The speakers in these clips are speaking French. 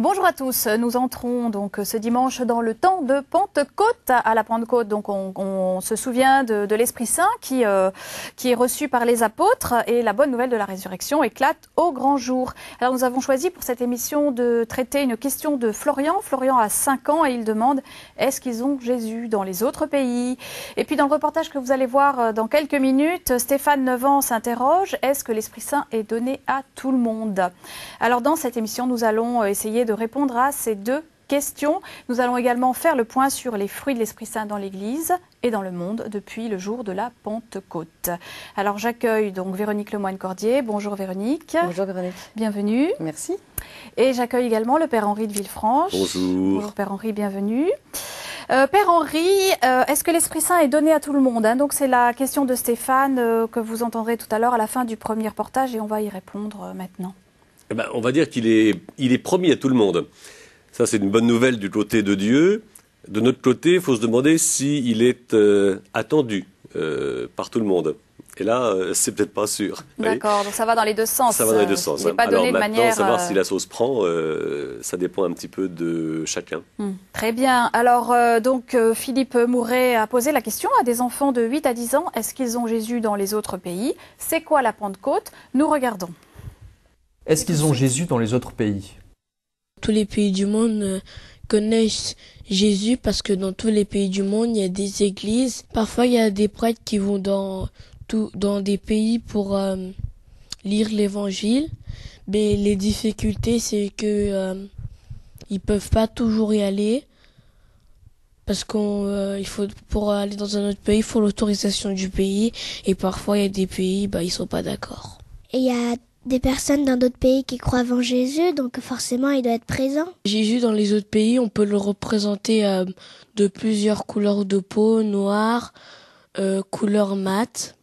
Bonjour à tous, nous entrons donc ce dimanche dans le temps de Pentecôte. À la Pentecôte, donc on se souvient de l'Esprit Saint qui est reçu par les apôtres et la bonne nouvelle de la résurrection éclate au grand jour. Alors nous avons choisi pour cette émission de traiter une question de Florian. Florian a 5 ans et il demande est-ce qu'ils ont Jésus dans les autres pays? Et puis dans le reportage que vous allez voir dans quelques minutes, Stéphane 9 ans s'interroge est-ce que l'Esprit Saint est donné à tout le monde? Alors dans cette émission, nous allons essayer de répondre à ces deux questions. Nous allons également faire le point sur les fruits de l'Esprit Saint dans l'Église et dans le monde depuis le jour de la Pentecôte. Alors j'accueille donc Véronique Lemoine-Cordier. Bonjour Véronique. Bonjour Véronique. Bienvenue. Merci. Et j'accueille également le Père Henri de Villefranche. Bonjour. Bonjour Père Henri, bienvenue. Père Henri, est-ce que l'Esprit Saint est donné à tout le monde? Donc c'est la question de Stéphane que vous entendrez tout à l'heure à la fin du premier reportage et on va y répondre maintenant. Eh ben, on va dire qu'il est promis à tout le monde. Ça, c'est une bonne nouvelle du côté de Dieu. De notre côté, il faut se demander s'il est attendu par tout le monde. Et là, c'est peut-être pas sûr. D'accord, donc ça va dans les deux sens. Ça va dans les deux sens. C'est pas donné de manière... savoir si la sauce prend, ça dépend un petit peu de chacun. Très bien. Alors, Philippe Mouret a posé la question à des enfants de 8 à 10 ans. Est-ce qu'ils ont Jésus dans les autres pays? C'est quoi la Pentecôte? Nous regardons. Est-ce qu'ils ont Jésus dans les autres pays? Tous les pays du monde connaissent Jésus parce que dans tous les pays du monde, il y a des églises. Parfois, il y a des prêtres qui vont dans des pays pour lire l'évangile. Mais les difficultés, c'est que ils peuvent pas toujours y aller parce pour aller dans un autre pays, il faut l'autorisation du pays. Et parfois, il y a des pays, ils sont pas d'accord. Et il y a des personnes dans d'autres pays qui croient en Jésus, donc forcément il doit être présent. Jésus dans les autres pays, on peut le représenter de plusieurs couleurs de peau, noire, couleur mat.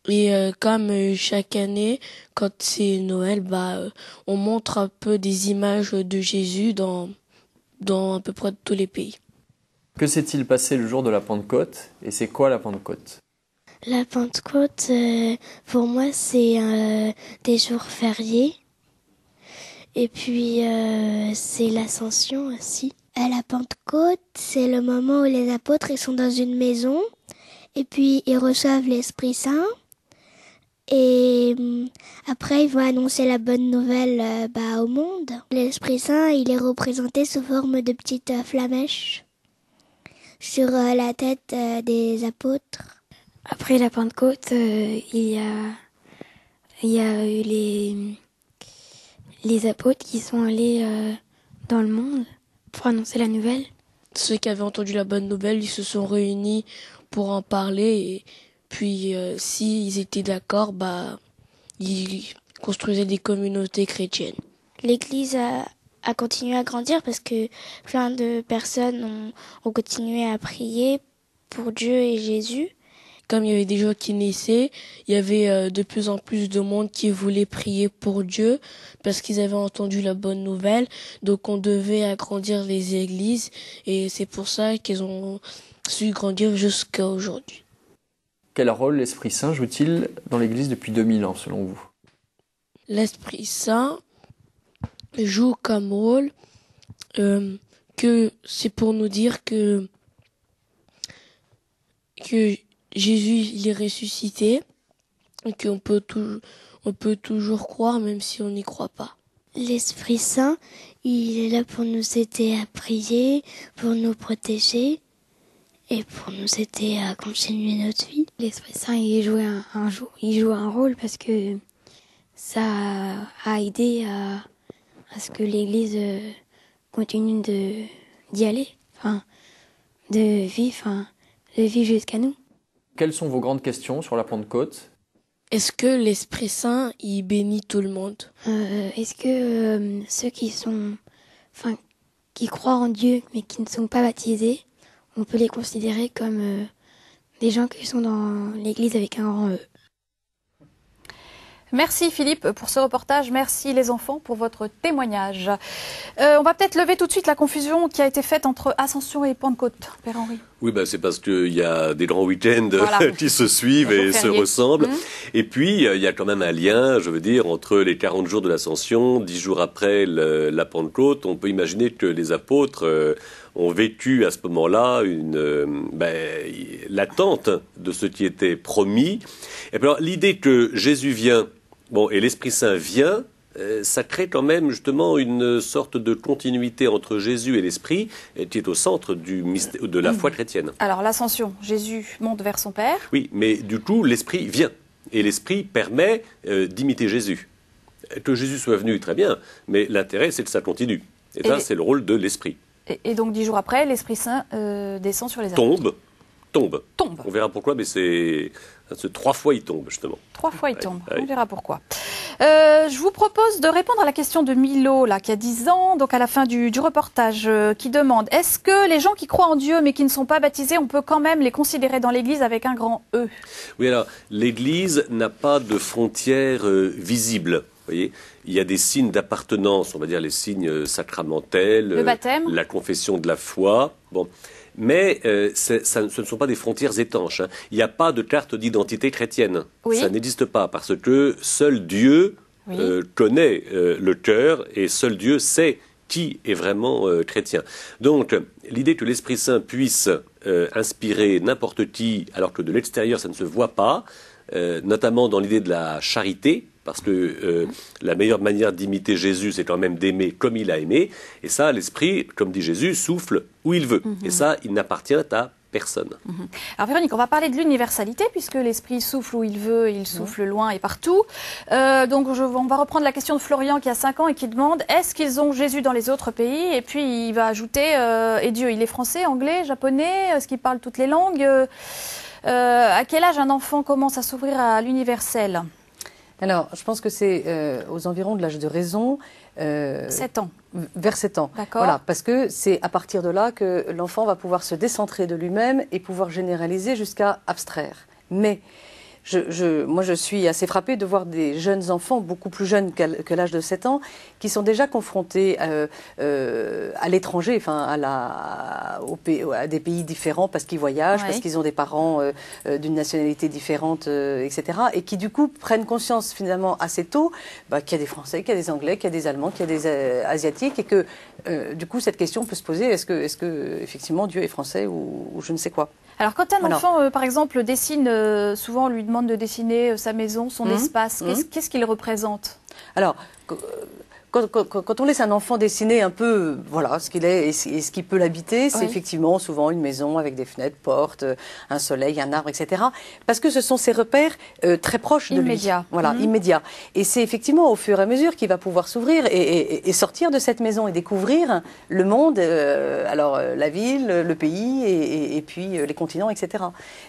Et comme chaque année, quand c'est Noël, on montre un peu des images de Jésus dans à peu près tous les pays. Que s'est-il passé le jour de la Pentecôte et c'est quoi la Pentecôte? La Pentecôte, pour moi, c'est des jours fériés. Et puis, c'est l'Ascension aussi. À la Pentecôte, c'est le moment où les apôtres ils sont dans une maison. Et puis, ils reçoivent l'Esprit Saint. Et après, ils vont annoncer la bonne nouvelle au monde. L'Esprit Saint, il est représenté sous forme de petites flamèches sur la tête des apôtres. Après la Pentecôte, il y a eu les apôtres qui sont allés dans le monde pour annoncer la nouvelle. Ceux qui avaient entendu la bonne nouvelle, ils se sont réunis pour en parler. Et puis, s'ils étaient d'accord, ils construisaient des communautés chrétiennes. L'Église a continué à grandir parce que plein de personnes ont continué à prier pour Dieu et Jésus. Comme il y avait des gens qui naissaient, il y avait de plus en plus de monde qui voulait prier pour Dieu parce qu'ils avaient entendu la bonne nouvelle. Donc on devait agrandir les églises et c'est pour ça qu'ils ont su grandir jusqu'à aujourd'hui. Quel rôle l'Esprit Saint joue-t-il dans l'Église depuis 2000 ans selon vous? L'Esprit Saint joue comme rôle que c'est pour nous dire que Jésus il est ressuscité et qu'on peut toujours croire même si on n'y croit pas. L'Esprit Saint, il est là pour nous aider à prier, pour nous protéger et pour nous aider à continuer notre vie. L'Esprit Saint, il joue un rôle parce que ça a aidé à ce que l'Église continue d'y aller, de vivre jusqu'à nous. Quelles sont vos grandes questions sur la Pentecôte? Est-ce que l'Esprit Saint, il bénit tout le monde? Est-ce que ceux qui croient en Dieu mais qui ne sont pas baptisés, on peut les considérer comme des gens qui sont dans l'église avec un grand E. Merci Philippe pour ce reportage, merci les enfants pour votre témoignage. On va peut-être lever tout de suite la confusion qui a été faite entre Ascension et Pentecôte, Père Henri. Oui, c'est parce qu'il y a des grands week-ends voilà. qui se suivent et se ressemblent. Et puis, il y a quand même un lien, je veux dire, entre les 40 jours de l'Ascension, 10 jours après la Pentecôte. On peut imaginer que les apôtres ont vécu à ce moment-là l'attente de ce qui était promis. Et puis alors, l'idée que Jésus vient, et l'Esprit Saint vient, ça crée quand même justement une sorte de continuité entre Jésus et l'Esprit qui est au centre de la foi chrétienne. Alors l'Ascension, Jésus monte vers son Père. Oui, mais du coup l'Esprit vient et l'Esprit permet d'imiter Jésus. Que Jésus soit venu, très bien, mais l'intérêt c'est que ça continue. Et ça c'est le rôle de l'Esprit. Et donc 10 jours après, l'Esprit Saint descend sur les apôtres. Tombe. Tombe. On verra pourquoi, mais c'est 3 fois il tombe, justement. 3 fois il tombe, Oui. On verra pourquoi. Je vous propose de répondre à la question de Milo, qui a 10 ans, donc à la fin du reportage, qui demande, est-ce que les gens qui croient en Dieu mais qui ne sont pas baptisés, on peut quand même les considérer dans l'Église avec un grand E? Oui, alors, l'Église n'a pas de frontières visibles. Vous voyez, il y a des signes d'appartenance, on va dire les signes sacramentels, le baptême, la confession de la foi. Mais ce ne sont pas des frontières étanches. Il n'y a pas de carte d'identité chrétienne. Oui. Ça n'existe pas parce que seul Dieu connaît le cœur et seul Dieu sait qui est vraiment chrétien. Donc, l'idée que l'Esprit Saint puisse inspirer n'importe qui alors que de l'extérieur ça ne se voit pas, notamment dans l'idée de la charité, parce que la meilleure manière d'imiter Jésus, c'est quand même d'aimer comme il a aimé. Et ça, l'Esprit, comme dit Jésus, souffle où il veut. Et ça, il n'appartient à personne. Alors Véronique, on va parler de l'universalité, puisque l'Esprit souffle où il veut, il souffle loin et partout. Donc on va reprendre la question de Florian qui a 5 ans et qui demande, est-ce qu'ils ont Jésus dans les autres pays? Et puis il va ajouter, et Dieu, il est français, anglais, japonais, est-ce qu'il parle toutes les langues? À quel âge un enfant commence à s'ouvrir à l'universel? Alors, je pense que c'est aux environs de l'âge de raison. 7 ans. Vers 7 ans. D'accord. Voilà, parce que c'est à partir de là que l'enfant va pouvoir se décentrer de lui-même et pouvoir généraliser jusqu'à abstraire. Mais moi, je suis assez frappée de voir des jeunes enfants, beaucoup plus jeunes que l'âge de 7 ans, qui sont déjà confrontés à l'étranger, enfin à des pays différents parce qu'ils voyagent, parce qu'ils ont des parents d'une nationalité différente, etc. Et qui du coup prennent conscience finalement assez tôt qu'il y a des Français, qu'il y a des Anglais, qu'il y a des Allemands, qu'il y a des Asiatiques, et que du coup cette question peut se poser, est-ce que effectivement Dieu est français ou je ne sais quoi. Alors quand un enfant, par exemple, dessine, souvent on lui demande de dessiner sa maison, son espace, qu'est-ce qu'il représente? Alors, quand on laisse un enfant dessiner un peu ce qu'il est et ce qui peut l'habiter, c'est effectivement souvent une maison avec des fenêtres, portes, un soleil, un arbre, etc. Parce que ce sont ses repères très proches de lui. Voilà, immédiats. Et c'est effectivement au fur et à mesure qu'il va pouvoir s'ouvrir et sortir de cette maison et découvrir le monde, la ville, le pays et puis les continents, etc.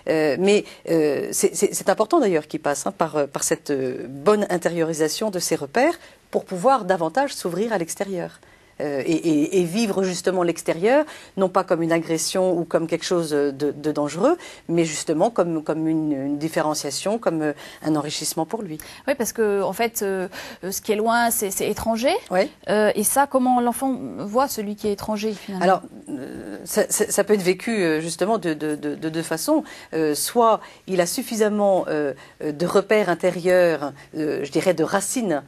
Mais c'est important d'ailleurs qu'il passe par cette bonne intériorisation de ses repères pour pouvoir davantage s'ouvrir à l'extérieur et vivre justement l'extérieur, non pas comme une agression ou comme quelque chose de dangereux, mais justement comme une différenciation, comme un enrichissement pour lui. Oui, parce que en fait, ce qui est loin, c'est étranger. Oui. Et ça, comment l'enfant voit celui qui est étranger finalement? Alors, ça peut être vécu justement de deux façons. Soit il a suffisamment de repères intérieurs, je dirais de racines,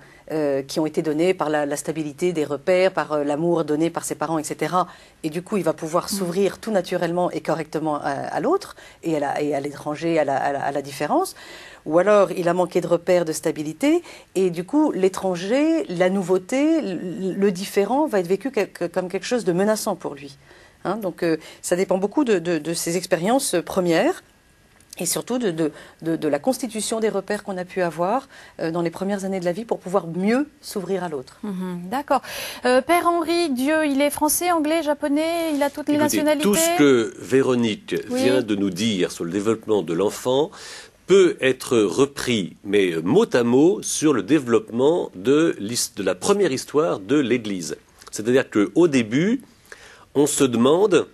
qui ont été donnés par la stabilité des repères, par l'amour donné par ses parents, etc. Et du coup, il va pouvoir s'ouvrir tout naturellement et correctement à l'autre et à l'étranger, à la différence. Ou alors, il a manqué de repères, de stabilité, et du coup, l'étranger, la nouveauté, le différent va être vécu comme quelque chose de menaçant pour lui. Donc, ça dépend beaucoup de ses expériences premières. Et surtout de la constitution des repères qu'on a pu avoir dans les premières années de la vie pour pouvoir mieux s'ouvrir à l'autre. D'accord. Père Henri, Dieu, il est français, anglais, japonais, il a toutes les nationalités? Tout ce que Véronique vient de nous dire sur le développement de l'enfant peut être repris, mais mot à mot, sur le développement de la première histoire de l'Église. C'est-à-dire qu'au début, on se demande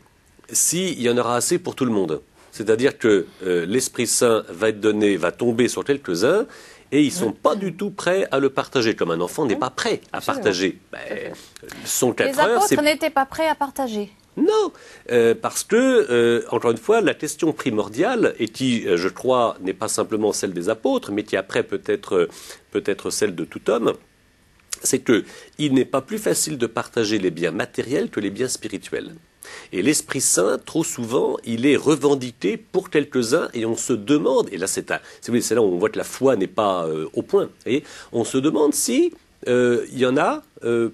s'il y en aura assez pour tout le monde. C'est-à-dire que l'Esprit Saint va être donné, va tomber sur quelques-uns, et ils ne sont pas du tout prêts à le partager, comme un enfant n'est pas prêt à partager. Son 4 Les apôtres n'étaient pas prêts à partager. Non, parce que, encore une fois, la question primordiale, et qui, je crois, n'est pas simplement celle des apôtres, mais qui après peut être celle de tout homme, c'est qu'il n'est pas plus facile de partager les biens matériels que les biens spirituels. Et l'Esprit Saint, trop souvent, il est revendiqué pour quelques-uns, et on se demande, et là c'est là où on voit que la foi n'est pas au point, et on se demande si il y en a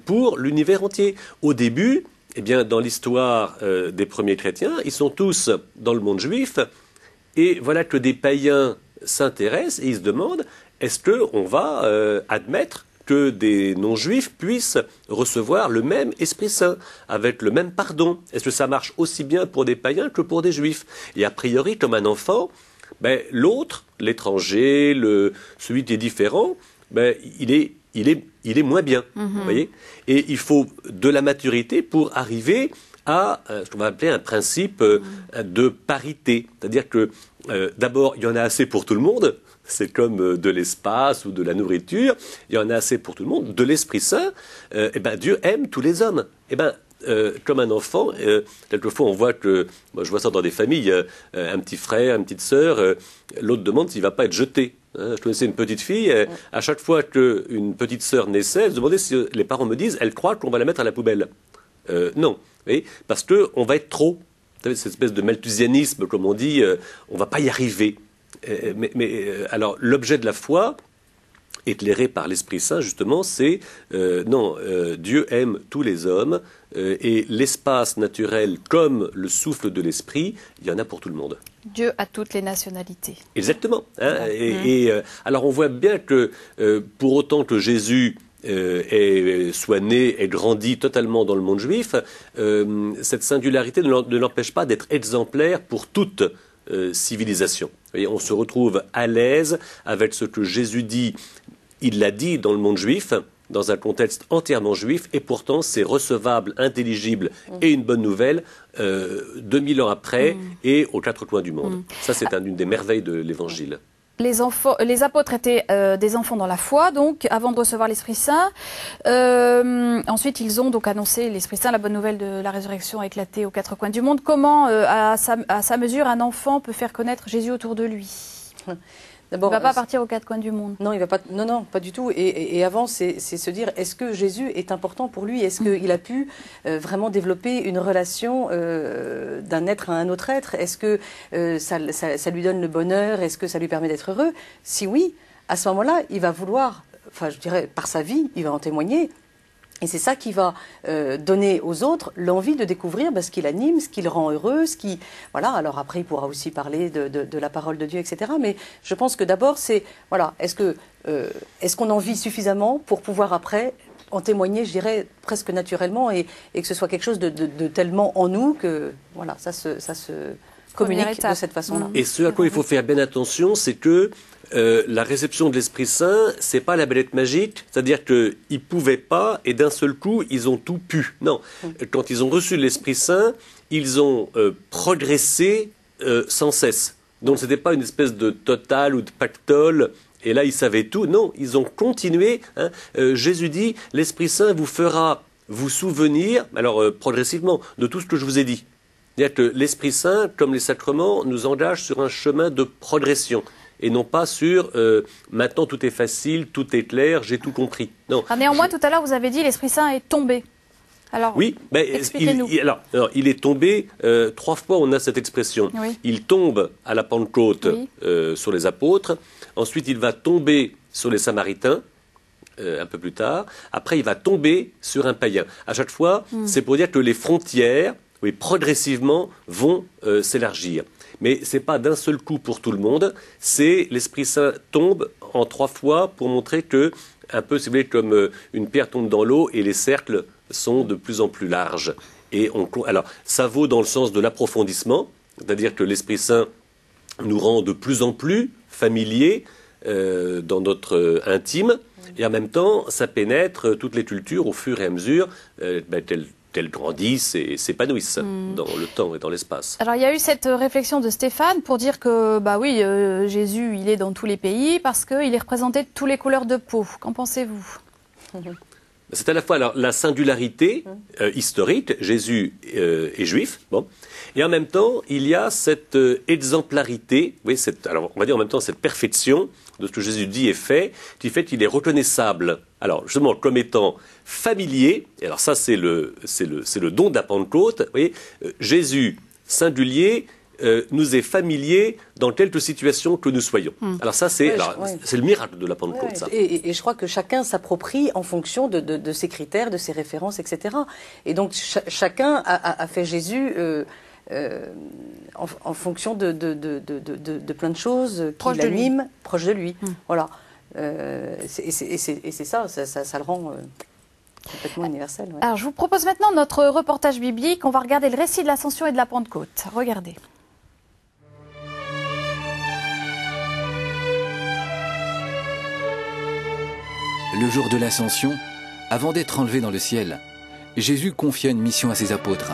pour l'univers entier. Au début, eh bien, dans l'histoire des premiers chrétiens, ils sont tous dans le monde juif, et voilà que des païens s'intéressent et ils se demandent, est-ce qu'on va admettre que des non-juifs puissent recevoir le même Esprit Saint, avec le même pardon? Est-ce que ça marche aussi bien pour des païens que pour des juifs? Et a priori, comme un enfant, l'autre, l'étranger, celui qui est différent, il est moins bien, vous voyez. Et il faut de la maturité pour arriver à ce qu'on va appeler un principe de parité. C'est-à-dire que, d'abord, il y en a assez pour tout le monde. C'est comme de l'espace ou de la nourriture. Il y en a assez pour tout le monde. De l'Esprit Saint, Dieu aime tous les hommes. Comme un enfant, quelquefois on voit que, moi je vois ça dans des familles, un petit frère, une petite sœur, l'autre demande s'il ne va pas être jeté. Je connaissais une petite fille, à chaque fois qu'une petite sœur naissait, elle se demandait si les parents me disent, elle croit qu'on va la mettre à la poubelle. Non, parce qu'on va être trop. Vous savez, cette espèce de malthusianisme, comme on dit, on ne va pas y arriver. Alors, l'objet de la foi, éclairé par l'Esprit Saint, justement, c'est Dieu aime tous les hommes, et l'espace naturel, comme le souffle de l'Esprit, il y en a pour tout le monde. Dieu a toutes les nationalités. Exactement. Alors, on voit bien que, pour autant que Jésus soit né et grandi totalement dans le monde juif, cette singularité ne l'empêche pas d'être exemplaire pour toute civilisation. Et on se retrouve à l'aise avec ce que Jésus dit. Il l'a dit dans le monde juif, dans un contexte entièrement juif, et pourtant c'est recevable, intelligible et une bonne nouvelle 2000 ans après et aux quatre coins du monde. Ça, c'est une des merveilles de l'Évangile. Les apôtres étaient des enfants dans la foi, donc, avant de recevoir l'Esprit Saint. Ensuite, ils ont donc annoncé l'Esprit Saint, la bonne nouvelle de la résurrection a éclaté aux quatre coins du monde. Comment, à sa mesure, un enfant peut faire connaître Jésus autour de lui? Il ne va pas partir aux quatre coins du monde. Non, il va pas. Non, pas du tout. Et avant, c'est se dire, est-ce que Jésus est important pour lui? Est-ce qu'il a pu vraiment développer une relation d'un être à un autre être? Est-ce que ça lui donne le bonheur? Est-ce que ça lui permet d'être heureux? Si oui, à ce moment-là, il va vouloir, je dirais, par sa vie, il va en témoigner. Et c'est ça qui va donner aux autres l'envie de découvrir ce qui l'anime, ce qui le rend heureux, voilà. Alors après, il pourra aussi parler de la parole de Dieu, etc. Mais je pense que d'abord, c'est, voilà, est-ce qu'on en vit suffisamment pour pouvoir après en témoigner, je dirais, presque naturellement, et que ce soit quelque chose de tellement en nous que, voilà, ça se communique de cette façon-là. Et ce à quoi il faut faire bien attention, c'est que la réception de l'Esprit Saint, c'est pas la baguette magique, c'est-à-dire qu'ils pouvaient pas et d'un seul coup ils ont tout pu. Non, quand ils ont reçu l'Esprit Saint, ils ont progressé sans cesse. Donc c'était pas une espèce de total ou de pactole. Et là ils savaient tout. Non, ils ont continué. Jésus dit, l'Esprit Saint vous fera vous souvenir, alors progressivement, de tout ce que je vous ai dit. C'est-à-dire que l'Esprit Saint, comme les sacrements, nous engage sur un chemin de progression. Et non pas sur maintenant tout est facile, tout est clair, j'ai tout compris. Non. Néanmoins, tout à l'heure, vous avez dit l'Esprit Saint est tombé. Alors, oui, expliquez-nous. Il est tombé, 3 fois on a cette expression. Oui. Il tombe à la Pentecôte sur les apôtres, ensuite il va tomber sur les Samaritains, un peu plus tard, après il va tomber sur un païen. À chaque fois, c'est pour dire que les frontières, progressivement, vont s'élargir. Mais ce n'est pas d'un seul coup pour tout le monde, c'est l'Esprit Saint tombe en 3 fois pour montrer que, un peu, si vous voulez, comme une pierre tombe dans l'eau et les cercles sont de plus en plus larges. Alors, ça vaut dans le sens de l'approfondissement, c'est-à-dire que l'Esprit Saint nous rend de plus en plus familiers dans notre intime, et en même temps, ça pénètre toutes les cultures au fur et à mesure qu'elles grandissent et s'épanouissent dans le temps et dans l'espace. Alors il y a eu cette réflexion de Stéphane pour dire que bah oui, Jésus il est dans tous les pays parce qu'il est représenté de toutes les couleurs de peau. Qu'en pensez-vous? C'est à la fois alors, la singularité historique, Jésus est juif, bon, et en même temps il y a cette exemplarité, oui, alors on va dire en même temps cette perfection de ce que Jésus dit et fait, qui fait qu'il est reconnaissable, alors justement comme étant familier, et alors ça c'est le don de la Pentecôte, vous voyez, Jésus singulier nous est familier dans quelque situation que nous soyons. Alors ça c'est le miracle de la Pentecôte. Ça. Et je crois que chacun s'approprie en fonction de ses critères, de ses références, etc. Et donc chacun a fait Jésus en fonction de plein de choses qui l'animent, proche de lui. Voilà. Et c'est ça le rend complètement universel. Ouais. Alors je vous propose maintenant notre reportage biblique. On va regarder le récit de l'Ascension et de la Pentecôte. Regardez. Le jour de l'Ascension, avant d'être enlevé dans le ciel, Jésus confia une mission à ses apôtres.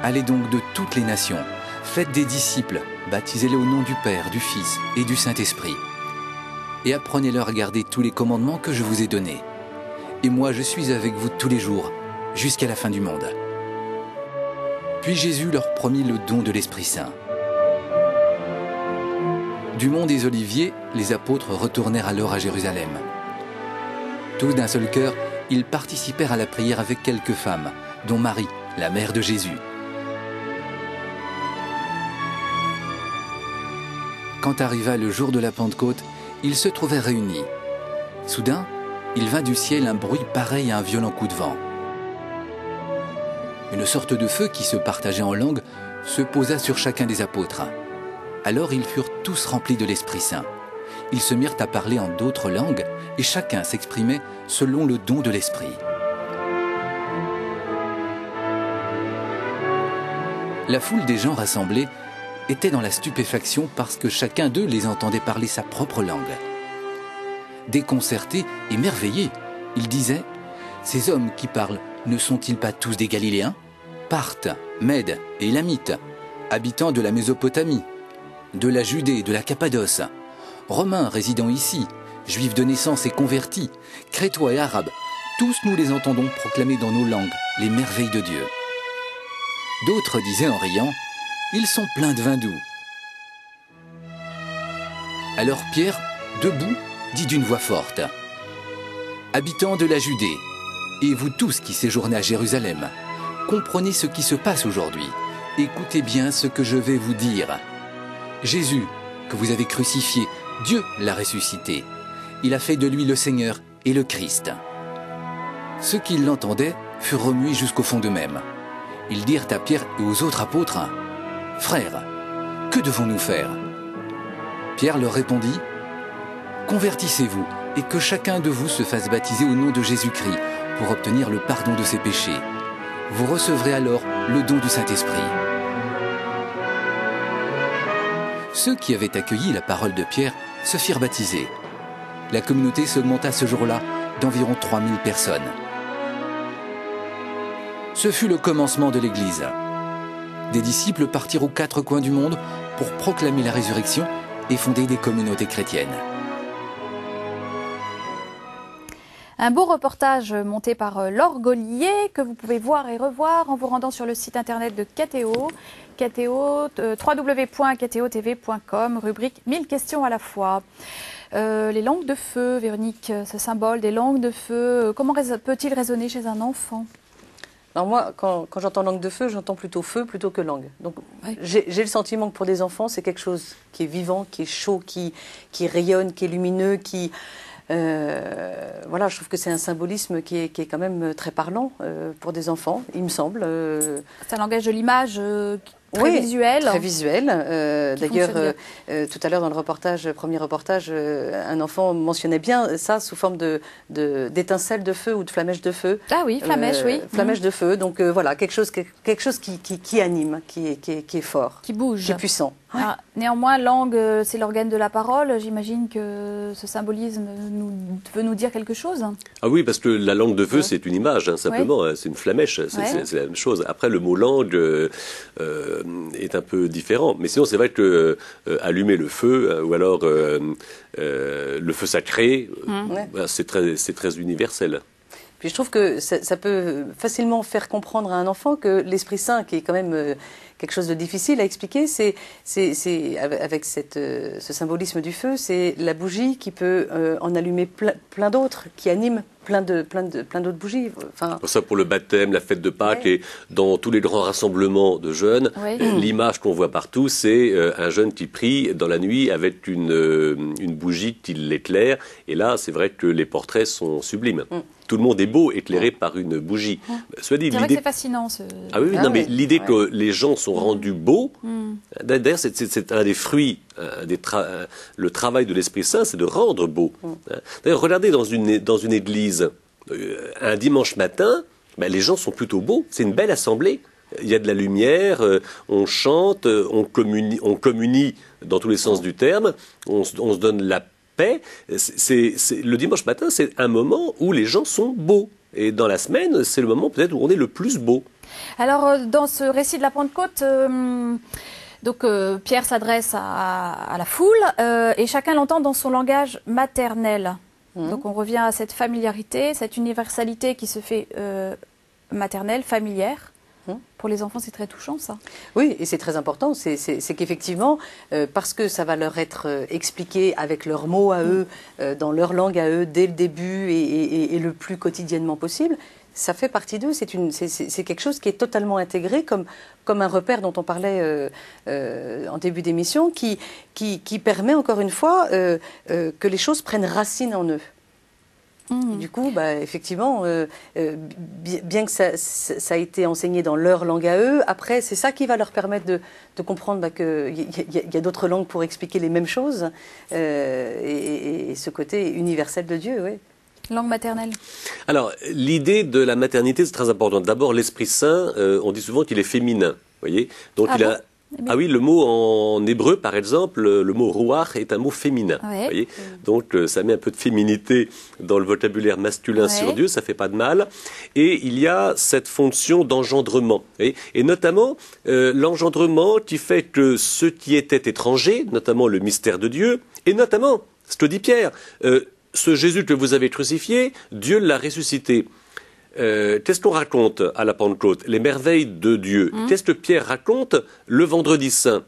Allez donc de toutes les nations, faites des disciples, baptisez-les au nom du Père, du Fils et du Saint-Esprit. Et apprenez-leur à garder tous les commandements que je vous ai donnés. Et moi je suis avec vous tous les jours, jusqu'à la fin du monde. Puis Jésus leur promit le don de l'Esprit Saint. Du mont des Oliviers, les apôtres retournèrent alors à Jérusalem. Tous d'un seul cœur, ils participèrent à la prière avec quelques femmes, dont Marie, la mère de Jésus. Quand arriva le jour de la Pentecôte, ils se trouvèrent réunis. Soudain, il vint du ciel un bruit pareil à un violent coup de vent. Une sorte de feu qui se partageait en langues se posa sur chacun des apôtres. Alors ils furent tous remplis de l'Esprit Saint. Ils se mirent à parler en d'autres langues et chacun s'exprimait selon le don de l'Esprit. La foule des gens rassemblés était dans la stupéfaction parce que chacun d'eux les entendait parler sa propre langue. Déconcertés, émerveillés, ils disaient « Ces hommes qui parlent ne sont-ils pas tous des Galiléens? Parthes, Mèdes et Élamites, habitants de la Mésopotamie, de la Judée, de la Cappadoce, Romains résidant ici, Juifs de naissance et convertis, Crétois et Arabes, tous nous les entendons proclamer dans nos langues les merveilles de Dieu. » D'autres disaient en riant « Ils sont pleins de vin doux. » Alors Pierre, debout, dit d'une voix forte « Habitants de la Judée, et vous tous qui séjournez à Jérusalem, comprenez ce qui se passe aujourd'hui. Écoutez bien ce que je vais vous dire. Jésus, que vous avez crucifié, Dieu l'a ressuscité. Il a fait de lui le Seigneur et le Christ. » Ceux qui l'entendaient furent remués jusqu'au fond d'eux-mêmes. Ils dirent à Pierre et aux autres apôtres « Frères, que devons-nous faire ?» Pierre leur répondit « Convertissez-vous et que chacun de vous se fasse baptiser au nom de Jésus-Christ pour obtenir le pardon de ses péchés. Vous recevrez alors le don du Saint-Esprit. » Ceux qui avaient accueilli la parole de Pierre se firent baptiser. La communauté s'augmenta ce jour-là d'environ 3000 personnes. Ce fut le commencement de l'Église. Des disciples partirent aux 4 coins du monde pour proclamer la résurrection et fonder des communautés chrétiennes. Un beau reportage monté par Laure Gaulier que vous pouvez voir et revoir en vous rendant sur le site internet de KTO, www.ktotv.com, rubrique 1000 questions à la fois. Les langues de feu, Véronique, ce symbole des langues de feu, comment peut-il résonner chez un enfant? Alors moi, quand j'entends langue de feu, j'entends plutôt feu plutôt que langue. Donc j'ai le sentiment que pour des enfants, c'est quelque chose qui est vivant, qui est chaud, qui rayonne, qui est lumineux, qui... voilà, je trouve que c'est un symbolisme qui est quand même très parlant pour des enfants, il me semble. C'est un langage de l'image très visuel. Très visuel. D'ailleurs, tout à l'heure dans le premier reportage, un enfant mentionnait bien ça sous forme d'étincelles de feu ou de flamèches de feu. Ah oui, flamèches, oui. Flamèches de feu, donc voilà, quelque chose qui anime, qui est fort. Qui bouge. Qui est puissant. Ah, néanmoins, langue, c'est l'organe de la parole. J'imagine que ce symbolisme veut nous dire quelque chose. Ah oui, parce que la langue de feu, c'est une image, simplement. C'est une flamèche, c'est la même chose. Après, le mot langue est un peu différent. Mais sinon, c'est vrai que allumer le feu, ou alors le feu sacré, c'est très universel. Puis je trouve que ça peut facilement faire comprendre à un enfant que l'Esprit Saint, qui est quand même quelque chose de difficile à expliquer, c'est avec ce symbolisme du feu, c'est la bougie qui peut en allumer plein d'autres, qui anime plein d'autres bougies. Enfin, pour ça, pour le baptême, la fête de Pâques et dans tous les grands rassemblements de jeunes, l'image qu'on voit partout, c'est un jeune qui prie dans la nuit avec une bougie qui l'éclaire. Et là, c'est vrai que les portraits sont sublimes. Tout le monde est beau, éclairé par une bougie. C'est vrai que c'est fascinant. Ah oui, mais l'idée que les gens sont rendus beaux, d'ailleurs, c'est un des fruits, le travail de l'Esprit Saint, c'est de rendre beau. D'ailleurs, regardez dans une église, un dimanche matin, les gens sont plutôt beaux, c'est une belle assemblée. Il y a de la lumière, on chante, on communie dans tous les sens du terme, on se donne la paix. Le dimanche matin, c'est un moment où les gens sont beaux. Et dans la semaine, c'est le moment peut-être où on est le plus beau. Alors, dans ce récit de la Pentecôte, Pierre s'adresse à la foule et chacun l'entend dans son langage maternel. Donc on revient à cette familiarité, cette universalité qui se fait maternelle, familière. Pour les enfants, c'est très touchant, ça. Oui, et c'est très important. C'est qu'effectivement, parce que ça va leur être expliqué avec leurs mots à eux, dans leur langue à eux, dès le début et le plus quotidiennement possible, ça fait partie d'eux. C'est quelque chose qui est totalement intégré, comme un repère dont on parlait en début d'émission, qui permet, encore une fois, que les choses prennent racine en eux. Du coup, effectivement, bien que ça a été enseigné dans leur langue à eux, après, c'est ça qui va leur permettre de comprendre qu'il y a d'autres langues pour expliquer les mêmes choses, et ce côté universel de Dieu, oui. Langue maternelle. Alors, l'idée de la maternité, c'est très important. D'abord, l'Esprit Saint, on dit souvent qu'il est féminin, voyez. Donc, Ah oui, le mot en hébreu, par exemple, le mot ruach est un mot féminin. Voyez. Donc, ça met un peu de féminité dans le vocabulaire masculin sur Dieu, ça fait pas de mal. Et il y a cette fonction d'engendrement. Et notamment, l'engendrement qui fait que ce qui était étranger, notamment le mystère de Dieu, et notamment, ce que dit Pierre, ce Jésus que vous avez crucifié, Dieu l'a ressuscité. Qu'est-ce qu'on raconte à la Pentecôte? Les merveilles de Dieu. Qu'est-ce que Pierre raconte le vendredi saint?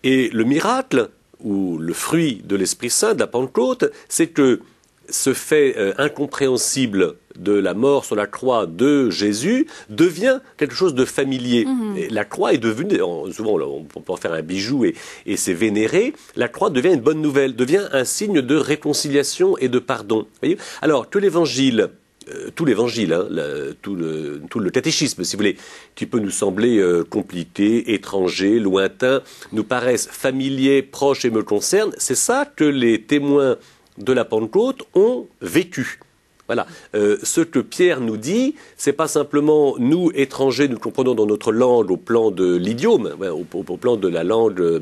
Et le miracle, ou le fruit de l'Esprit Saint de la Pentecôte, c'est que ce fait incompréhensible de la mort sur la croix de Jésus devient quelque chose de familier. Et la croix est devenue, souvent on peut en faire un bijou et c'est vénéré, la croix devient une bonne nouvelle, devient un signe de réconciliation et de pardon. Voyez. Alors que l'Évangile, tout l'Évangile, tout le catéchisme, si vous voulez, qui peut nous sembler compliqué, étranger, lointain, nous paraissent familiers, proches et me concernent, c'est ça que les témoins de la Pentecôte ont vécu. Voilà. Ce que Pierre nous dit, c'est pas simplement nous, étrangers, nous comprenons dans notre langue au plan de l'idiome, au plan de la langue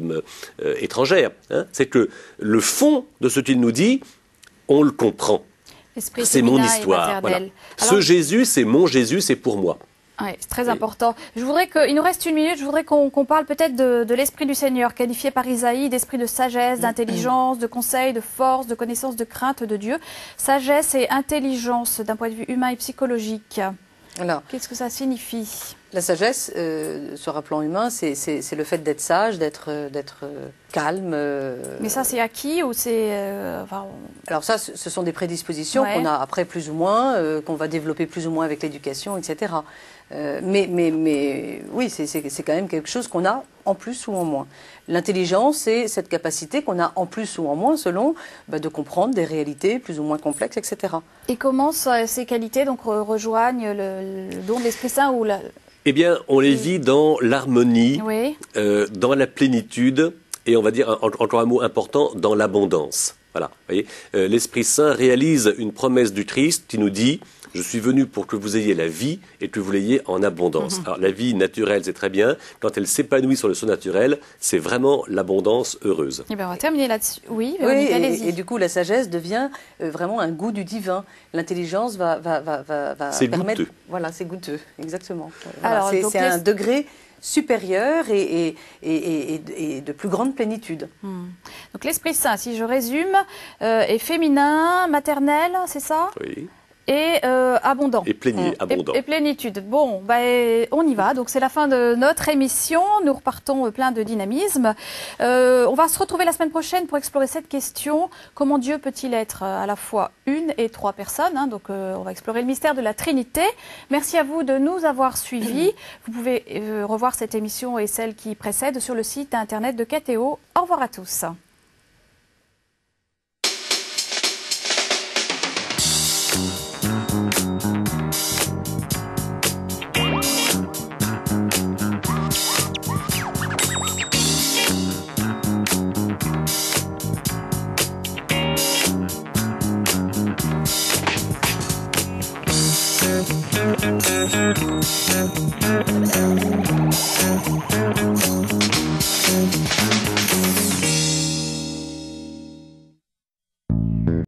étrangère. C'est que le fond de ce qu'il nous dit, on le comprend. C'est mon histoire. Voilà. Ce Jésus, c'est mon Jésus, c'est pour moi. Oui, c'est très important. Je voudrais il nous reste une minute, je voudrais qu'on parle peut-être de l'Esprit du Seigneur, qualifié par Isaïe d'esprit de sagesse, d'intelligence, de conseil, de force, de connaissance, de crainte de Dieu. Sagesse et intelligence d'un point de vue humain et psychologique. Qu'est-ce que ça signifie? La sagesse, sur un plan humain, c'est le fait d'être sage, d'être calme. Mais ça, c'est acquis ou c'est... Alors ça, ce sont des prédispositions qu'on a après plus ou moins, qu'on va développer plus ou moins avec l'éducation, etc. Mais oui, c'est quand même quelque chose qu'on a en plus ou en moins. L'intelligence, c'est cette capacité qu'on a en plus ou en moins, selon, de comprendre des réalités plus ou moins complexes, etc. Et comment ces qualités donc rejoignent le don de l'Esprit Saint ou Eh bien, on les vit dans l'harmonie, dans la plénitude, et on va dire, encore un mot important, dans l'abondance. Voilà, voyez, l'Esprit Saint réalise une promesse du Christ qui nous dit Je suis venu pour que vous ayez la vie et que vous l'ayez en abondance. Alors, la vie naturelle, c'est très bien. Quand elle s'épanouit sur le sol naturel, c'est vraiment l'abondance heureuse. Eh bien, on va terminer là-dessus. Oui, Oui, allez-y. et du coup, la sagesse devient vraiment un goût du divin. L'intelligence va c'est permettre... goûteux. Voilà, c'est goûteux, exactement. Voilà, Alors, donc, c'est un degré supérieur et de plus grande plénitude. Donc l'Esprit Saint, si je résume, est féminin, maternel, c'est ça? Oui. Et abondant. Et abondant. Et plénitude. Bon, on y va. Donc c'est la fin de notre émission. Nous repartons plein de dynamisme. On va se retrouver la semaine prochaine pour explorer cette question. Comment Dieu peut-il être à la fois une et trois personnes, hein? Donc on va explorer le mystère de la Trinité. Merci à vous de nous avoir suivis. Vous pouvez revoir cette émission et celle qui précède sur le site internet de KTO. Au revoir à tous. Thank you.